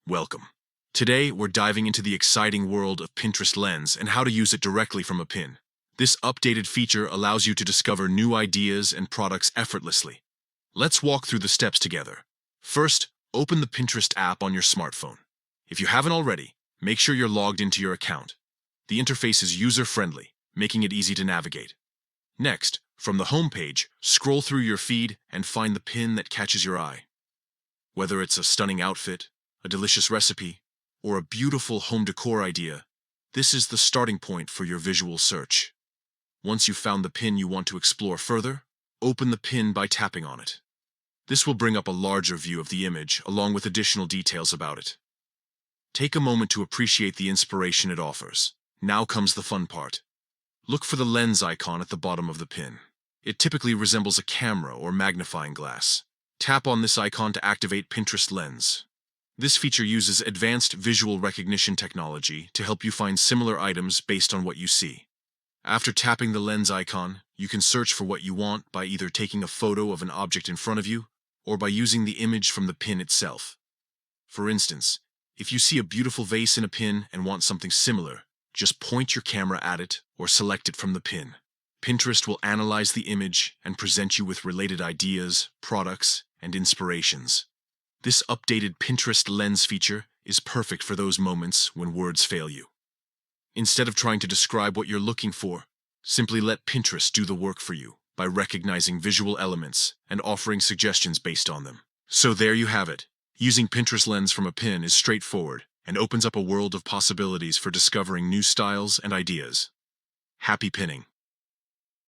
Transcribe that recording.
Welcome. Today, we're diving into the exciting world of Pinterest Lens and how to use it directly from a pin. This updated feature allows you to discover new ideas and products effortlessly. Let's walk through the steps together. First, open the Pinterest app on your smartphone. If you haven't already, make sure you're logged into your account. The interface is user-friendly, making it easy to navigate. Next, from the home page, scroll through your feed and find the pin that catches your eye. Whether it's a stunning outfit, a delicious recipe, or a beautiful home decor idea, this is the starting point for your visual search. Once you've found the pin you want to explore further, open the pin by tapping on it. This will bring up a larger view of the image along with additional details about it. Take a moment to appreciate the inspiration it offers. Now comes the fun part. Look for the lens icon at the bottom of the pin. It typically resembles a camera or magnifying glass. Tap on this icon to activate Pinterest Lens. This feature uses advanced visual recognition technology to help you find similar items based on what you see. After tapping the lens icon, you can search for what you want by either taking a photo of an object in front of you or by using the image from the pin itself. For instance, if you see a beautiful vase in a pin and want something similar, just point your camera at it or select it from the pin. Pinterest will analyze the image and present you with related ideas, products, and inspirations. This updated Pinterest Lens feature is perfect for those moments when words fail you. Instead of trying to describe what you're looking for, simply let Pinterest do the work for you by recognizing visual elements and offering suggestions based on them. So there you have it. Using Pinterest Lens from a pin is straightforward and opens up a world of possibilities for discovering new styles and ideas. Happy pinning!